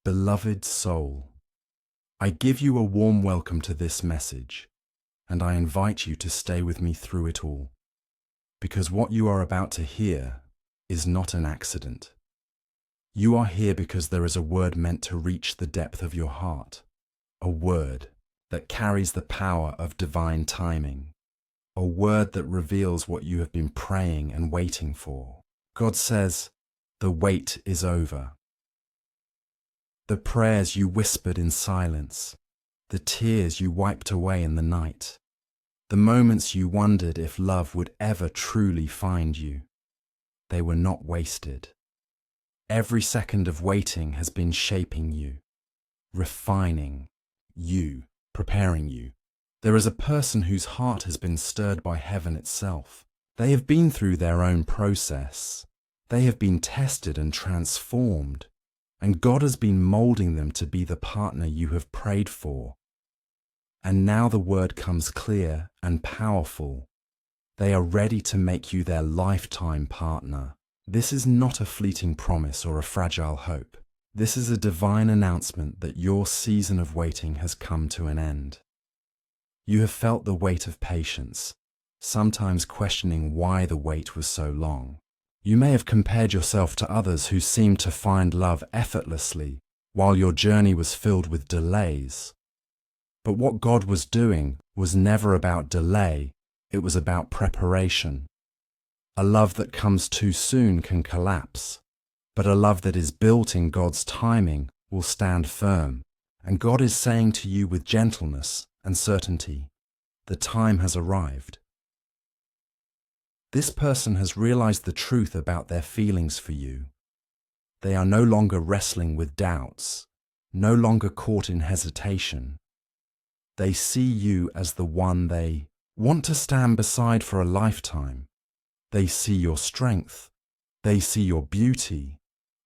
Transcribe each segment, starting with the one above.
Beloved soul, I give you a warm welcome to this message, and I invite you to stay with me through it all, because what you are about to hear is not an accident. You are here because there is a word meant to reach the depth of your heart, a word that carries the power of divine timing, a word that reveals what you have been praying and waiting for. God says, the wait is over. The prayers you whispered in silence, the tears you wiped away in the night, the moments you wondered if love would ever truly find you, they were not wasted. Every second of waiting has been shaping you, refining you, preparing you. There is a person whose heart has been stirred by heaven itself. They have been through their own process. They have been tested and transformed. And God has been molding them to be the partner you have prayed for. And now the word comes clear and powerful. They are ready to make you their lifetime partner. This is not a fleeting promise or a fragile hope. This is a divine announcement that your season of waiting has come to an end. You have felt the weight of patience, sometimes questioning why the wait was so long. You may have compared yourself to others who seemed to find love effortlessly, while your journey was filled with delays. But what God was doing was never about delay, it was about preparation. A love that comes too soon can collapse, but a love that is built in God's timing will stand firm. And God is saying to you with gentleness and certainty, the time has arrived. This person has realized the truth about their feelings for you. They are no longer wrestling with doubts, no longer caught in hesitation. They see you as the one they want to stand beside for a lifetime. They see your strength, they see your beauty,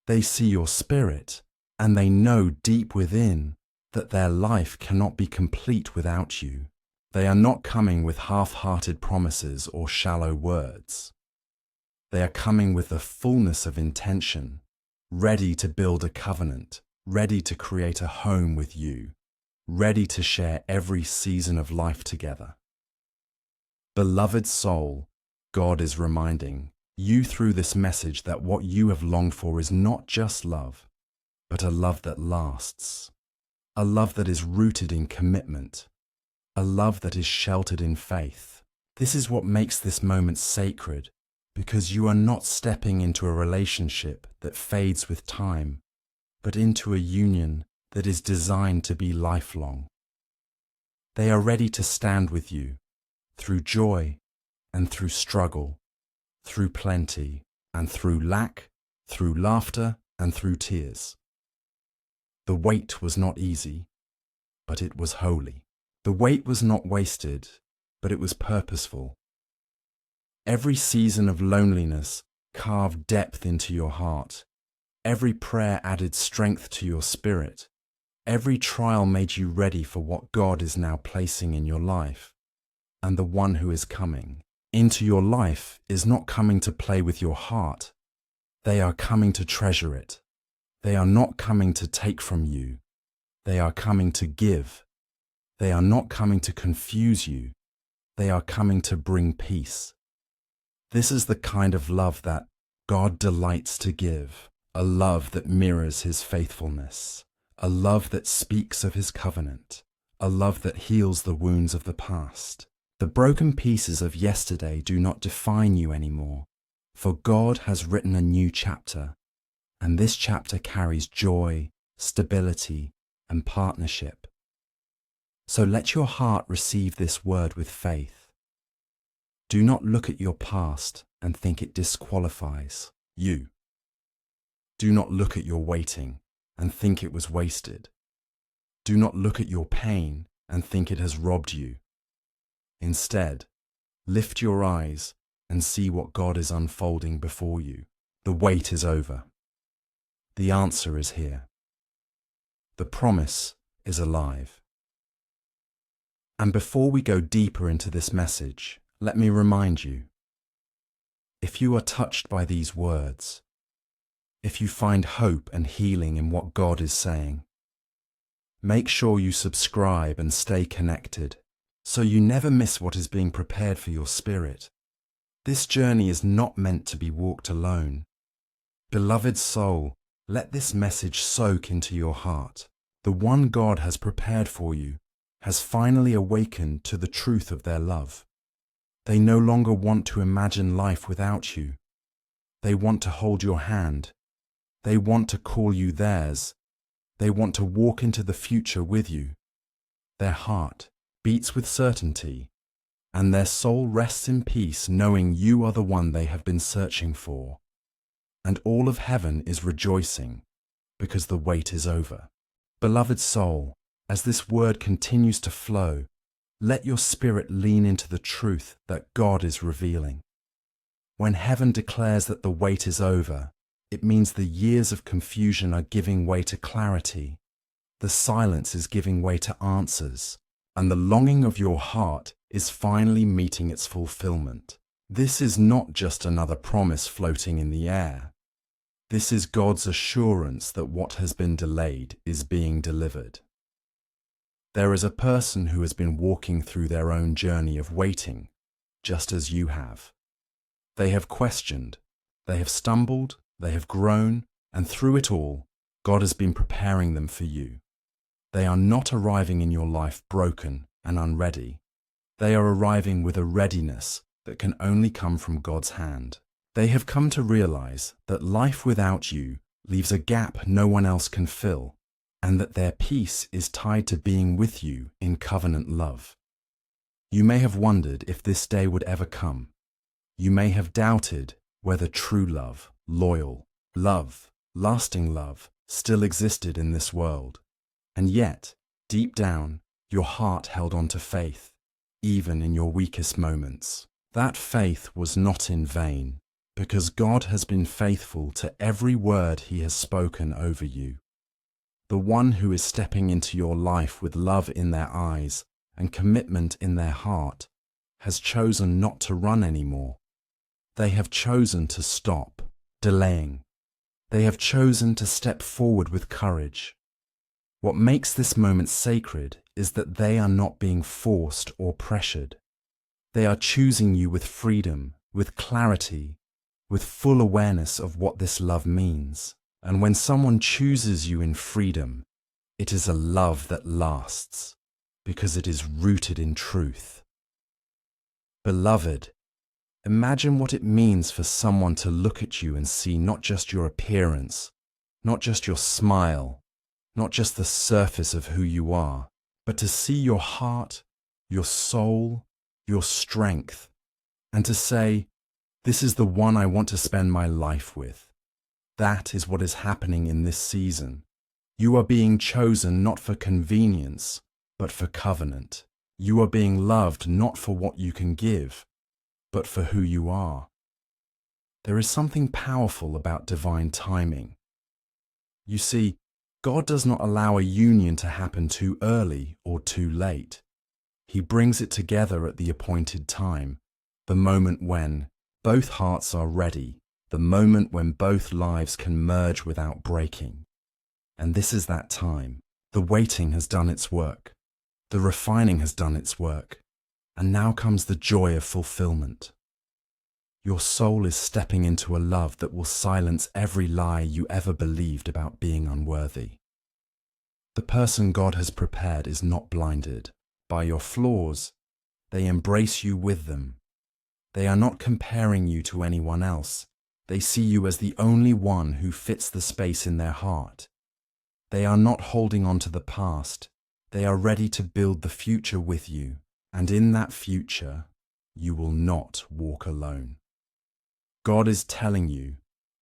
they see your spirit, and they know deep within that their life cannot be complete without you. They are not coming with half-hearted promises or shallow words. They are coming with the fullness of intention, ready to build a covenant, ready to create a home with you, ready to share every season of life together. Beloved soul, God is reminding you through this message that what you have longed for is not just love, but a love that lasts, a love that is rooted in commitment, a love that is sheltered in faith. This is what makes this moment sacred, because you are not stepping into a relationship that fades with time, but into a union that is designed to be lifelong. They are ready to stand with you through joy and through struggle, through plenty and through lack, through laughter and through tears. The wait was not easy, but it was holy. The wait was not wasted, but it was purposeful. Every season of loneliness carved depth into your heart. Every prayer added strength to your spirit. Every trial made you ready for what God is now placing in your life. And the one who is coming into your life is not coming to play with your heart. They are coming to treasure it. They are not coming to take from you. They are coming to give. They are not coming to confuse you. They are coming to bring peace. This is the kind of love that God delights to give, a love that mirrors his faithfulness, a love that speaks of his covenant, a love that heals the wounds of the past. The broken pieces of yesterday do not define you anymore, for God has written a new chapter, and this chapter carries joy, stability, and partnership. So let your heart receive this word with faith. Do not look at your past and think it disqualifies you. Do not look at your waiting and think it was wasted. Do not look at your pain and think it has robbed you. Instead, lift your eyes and see what God is unfolding before you. The wait is over. The answer is here. The promise is alive. And before we go deeper into this message, let me remind you, if you are touched by these words, if you find hope and healing in what God is saying. Make sure you subscribe and stay connected, so you never miss what is being prepared for your spirit. This journey is not meant to be walked alone. Beloved soul, let this message soak into your heart. The one God has prepared for you has finally awakened to the truth of their love. They no longer want to imagine life without you. They want to hold your hand. They want to call you theirs. They want to walk into the future with you. Their heart beats with certainty, and their soul rests in peace knowing you are the one they have been searching for. And all of heaven is rejoicing because the wait is over. Beloved soul, as this word continues to flow, let your spirit lean into the truth that God is revealing. When heaven declares that the wait is over, it means the years of confusion are giving way to clarity, the silence is giving way to answers, and the longing of your heart is finally meeting its fulfillment. This is not just another promise floating in the air. This is God's assurance that what has been delayed is being delivered. There is a person who has been walking through their own journey of waiting, just as you have. They have questioned, they have stumbled, they have grown, and through it all, God has been preparing them for you. They are not arriving in your life broken and unready. They are arriving with a readiness that can only come from God's hand. They have come to realize that life without you leaves a gap no one else can fill, and that their peace is tied to being with you in covenant love. You may have wondered if this day would ever come. You may have doubted whether true love, loyal love, lasting love still existed in this world. And yet, deep down, your heart held on to faith, even in your weakest moments. That faith was not in vain, because God has been faithful to every word He has spoken over you. The one who is stepping into your life with love in their eyes and commitment in their heart has chosen not to run anymore. They have chosen to stop delaying. They have chosen to step forward with courage. What makes this moment sacred is that they are not being forced or pressured. They are choosing you with freedom, with clarity, with full awareness of what this love means. And when someone chooses you in freedom, it is a love that lasts, because it is rooted in truth. Beloved, imagine what it means for someone to look at you and see not just your appearance, not just your smile, not just the surface of who you are, but to see your heart, your soul, your strength, and to say, "This is the one I want to spend my life with." That is what is happening in this season. You are being chosen not for convenience, but for covenant. You are being loved not for what you can give, but for who you are. There is something powerful about divine timing. You see, God does not allow a union to happen too early or too late. He brings it together at the appointed time, the moment when both hearts are ready, the moment when both lives can merge without breaking. And this is that time. The waiting has done its work. The refining has done its work. And now comes the joy of fulfillment. Your soul is stepping into a love that will silence every lie you ever believed about being unworthy. The person God has prepared is not blinded by your flaws. They embrace you with them. They are not comparing you to anyone else. They see you as the only one who fits the space in their heart. They are not holding on to the past. They are ready to build the future with you. And in that future, you will not walk alone. God is telling you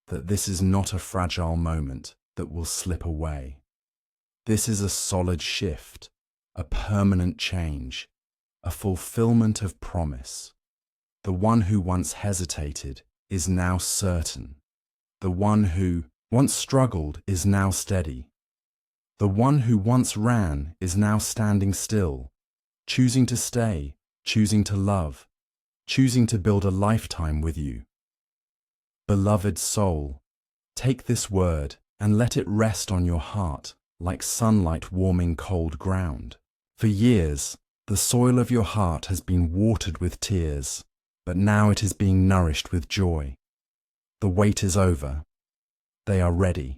that this is not a fragile moment that will slip away. This is a solid shift, a permanent change, a fulfillment of promise. The one who once hesitated is now certain. The one who once struggled is now steady. The one who once ran is now standing still, choosing to stay, choosing to love, choosing to build a lifetime with you. Beloved soul, Take this word and let it rest on your heart like sunlight warming cold ground. For years, the soil of your heart has been watered with tears, but now it is being nourished with joy. The wait is over. They are ready.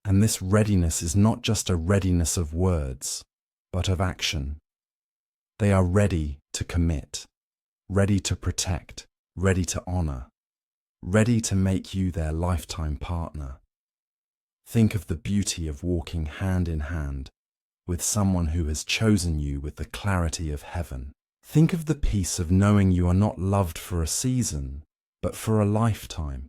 And this readiness is not just a readiness of words, but of action. They are ready to commit, ready to protect, ready to honor, ready to make you their lifetime partner. Think of the beauty of walking hand in hand with someone who has chosen you with the clarity of heaven. Think of the peace of knowing you are not loved for a season, but for a lifetime.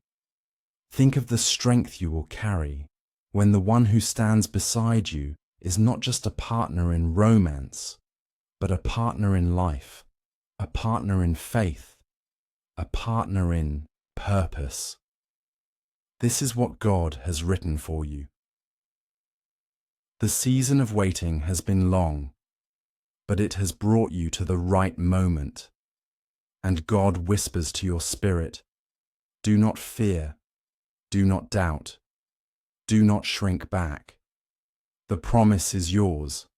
Think of the strength you will carry when the one who stands beside you is not just a partner in romance, but a partner in life, a partner in faith, a partner in purpose. This is what God has written for you. The season of waiting has been long, but it has brought you to the right moment. And God whispers to your spirit, do not fear, do not doubt, do not shrink back. The promise is yours,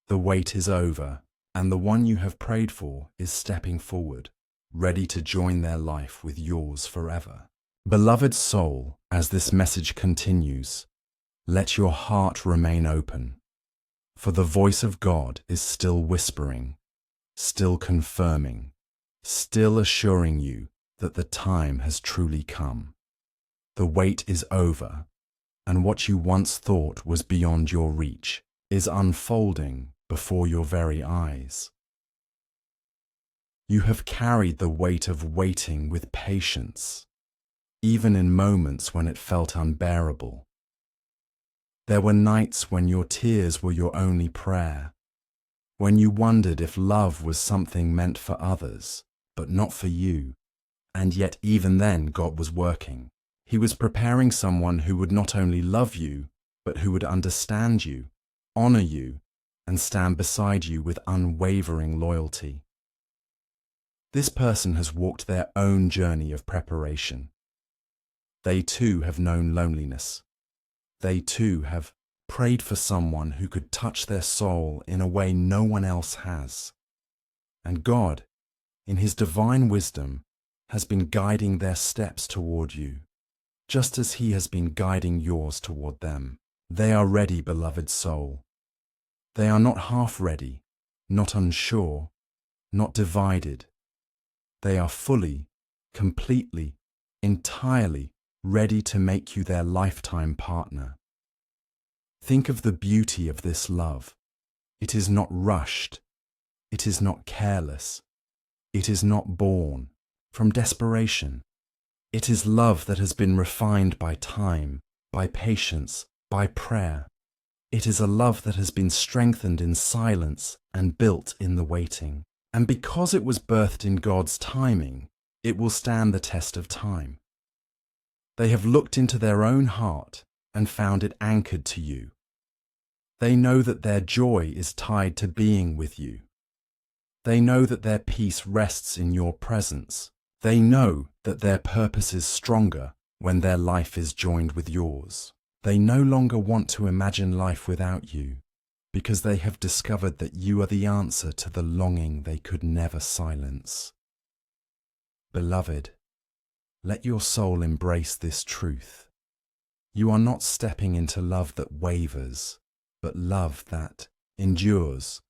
the wait is over, and the one you have prayed for is stepping forward, ready to join their life with yours forever. Beloved soul, as this message continues, let your heart remain open, for the voice of God is still whispering, still confirming, still assuring you that the time has truly come. The wait is over, and what you once thought was beyond your reach is unfolding before your very eyes. You have carried the weight of waiting with patience, even in moments when it felt unbearable. There were nights when your tears were your only prayer, when you wondered if love was something meant for others, but not for you. And yet even then God was working. He was preparing someone who would not only love you, but who would understand you, honor you, and stand beside you with unwavering loyalty. This person has walked their own journey of preparation. They too have known loneliness. They too have prayed for someone who could touch their soul in a way no one else has. And God, in His divine wisdom, has been guiding their steps toward you, just as He has been guiding yours toward them. They are ready, beloved soul. They are not half ready, not unsure, not divided. They are fully, completely, entirely ready to make you their lifetime partner. Think of the beauty of this love. It is not rushed. It is not careless. It is not born from desperation. It is love that has been refined by time, by patience, by prayer. It is a love that has been strengthened in silence and built in the waiting. And because it was birthed in God's timing, it will stand the test of time. They have looked into their own heart and found it anchored to you. They know that their joy is tied to being with you. They know that their peace rests in your presence. They know that their purpose is stronger when their life is joined with yours. They no longer want to imagine life without you, because they have discovered that you are the answer to the longing they could never silence. Beloved, let your soul embrace this truth. You are not stepping into love that wavers, but love that endures.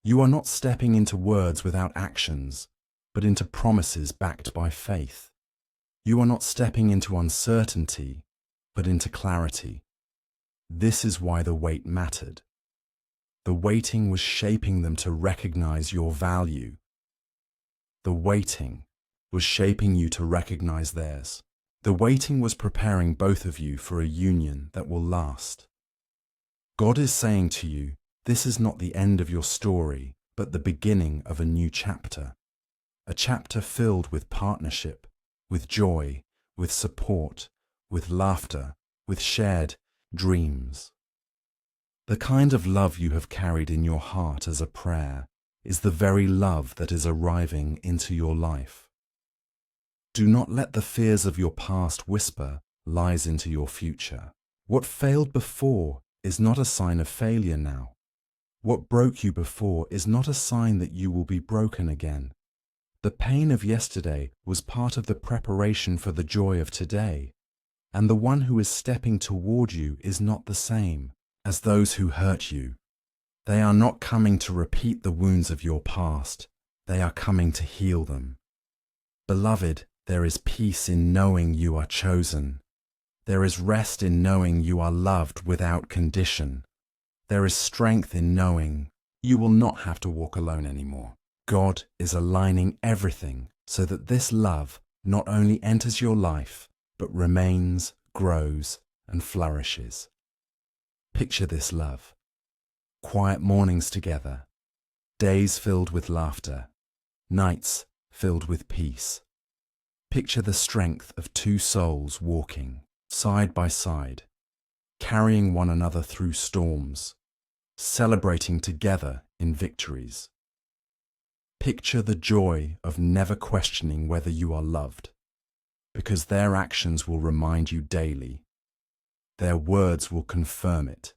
You are not stepping into words without actions, but into promises backed by faith. You are not stepping into uncertainty, but into clarity. This is why the wait mattered. The waiting was shaping them to recognize your value. The waiting was shaping you to recognize theirs. The waiting was preparing both of you for a union that will last. God is saying to you, this is not the end of your story, but the beginning of a new chapter. A chapter filled with partnership, with joy, with support, with laughter, with shared dreams. The kind of love you have carried in your heart as a prayer is the very love that is arriving into your life. Do not let the fears of your past whisper lies into your future. What failed before is not a sign of failure now. What broke you before is not a sign that you will be broken again. The pain of yesterday was part of the preparation for the joy of today, and the one who is stepping toward you is not the same as those who hurt you. They are not coming to repeat the wounds of your past. They are coming to heal them. Beloved, there is peace in knowing you are chosen. There is rest in knowing you are loved without condition. There is strength in knowing you will not have to walk alone anymore. God is aligning everything so that this love not only enters your life, but remains, grows, and flourishes. Picture this love. Quiet mornings together, days filled with laughter, nights filled with peace. Picture the strength of two souls walking side by side, carrying one another through storms, celebrating together in victories. Picture the joy of never questioning whether you are loved, because their actions will remind you daily, their words will confirm it,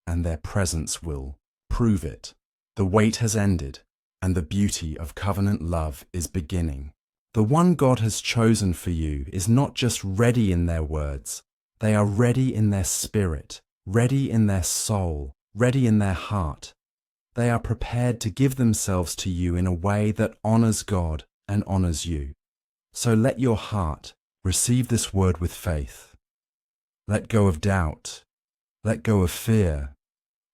and their presence will prove it. The wait has ended, and the beauty of covenant love is beginning. The one God has chosen for you is not just ready in their words, they are ready in their spirit, ready in their soul, ready in their heart. They are prepared to give themselves to you in a way that honors God and honors you. So let your heart receive this word with faith. Let go of doubt. Let go of fear.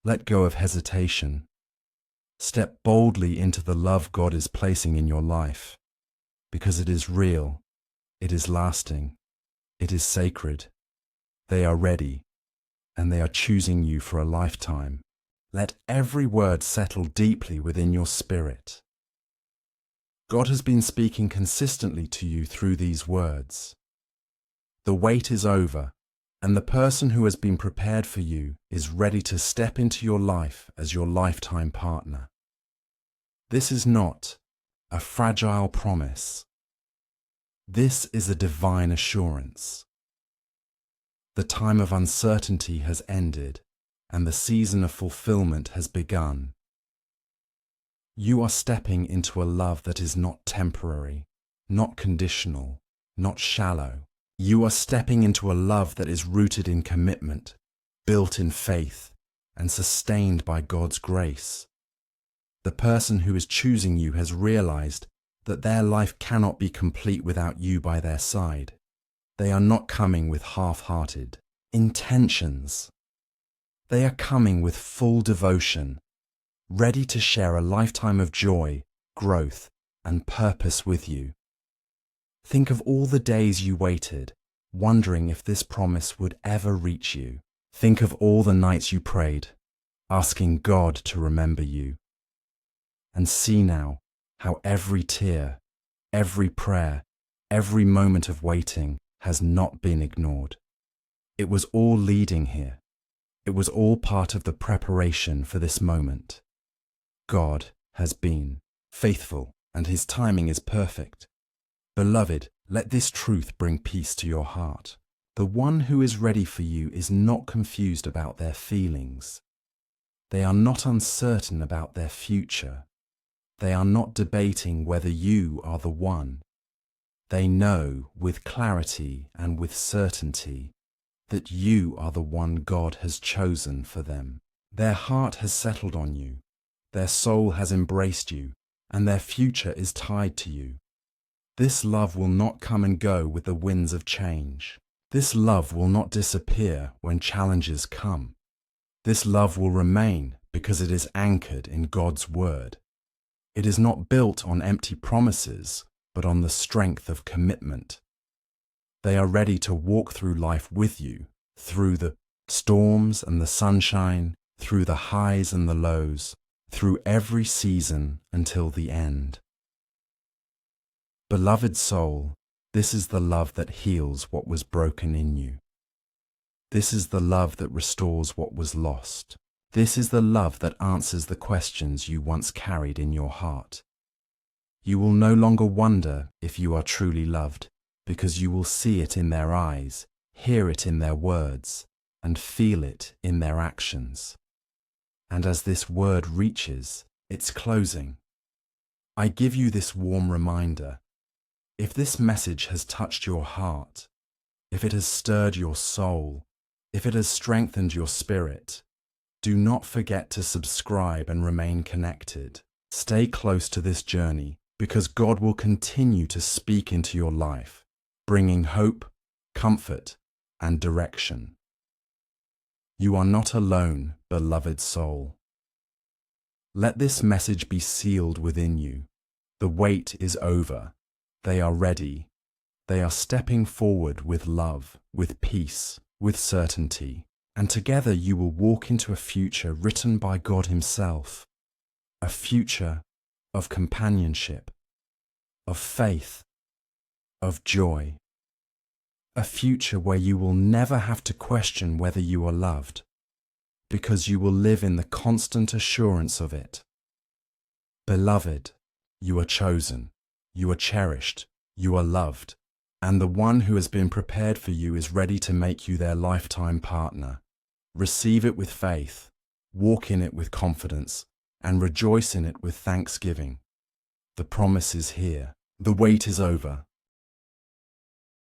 Let go of hesitation. Step boldly into the love God is placing in your life, because it is real, it is lasting, it is sacred. They are ready, and they are choosing you for a lifetime. Let every word settle deeply within your spirit. God has been speaking consistently to you through these words. The wait is over, and the person who has been prepared for you is ready to step into your life as your lifetime partner. This is not a fragile promise. This is a divine assurance. The time of uncertainty has ended, and the season of fulfillment has begun. You are stepping into a love that is not temporary, not conditional, not shallow. You are stepping into a love that is rooted in commitment, built in faith, and sustained by God's grace. The person who is choosing you has realized that their life cannot be complete without you by their side. They are not coming with half-hearted intentions. They are coming with full devotion, ready to share a lifetime of joy, growth, and purpose with you. Think of all the days you waited, wondering if this promise would ever reach you. Think of all the nights you prayed, asking God to remember you. And see now how every tear, every prayer, every moment of waiting has not been ignored. It was all leading here. It was all part of the preparation for this moment. God has been faithful, and his timing is perfect. Beloved, let this truth bring peace to your heart. The one who is ready for you is not confused about their feelings. They are not uncertain about their future. They are not debating whether you are the one. They know with clarity and with certainty that you are the one God has chosen for them. Their heart has settled on you, their soul has embraced you, and their future is tied to you. This love will not come and go with the winds of change. This love will not disappear when challenges come. This love will remain because it is anchored in God's word. It is not built on empty promises, but on the strength of commitment. They are ready to walk through life with you, through the storms and the sunshine, through the highs and the lows, through every season until the end. Beloved soul, this is the love that heals what was broken in you. This is the love that restores what was lost. This is the love that answers the questions you once carried in your heart. You will no longer wonder if you are truly loved. because you will see it in their eyes, hear it in their words, and feel it in their actions. And as this word reaches its closing, I give you this warm reminder. If this message has touched your heart, if it has stirred your soul, if it has strengthened your spirit, do not forget to subscribe and remain connected. Stay close to this journey because God will continue to speak into your life, bringing hope, comfort, and direction. You are not alone, beloved soul. Let this message be sealed within you. The wait is over. They are ready. They are stepping forward with love, with peace, with certainty, and together you will walk into a future written by God Himself, a future of companionship, of faith, of joy, a future where you will never have to question whether you are loved, because you will live in the constant assurance of it. Beloved, you are chosen, you are cherished, you are loved, and the one who has been prepared for you is ready to make you their lifetime partner. Receive it with faith, walk in it with confidence, and rejoice in it with thanksgiving. The promise is here. The wait is over.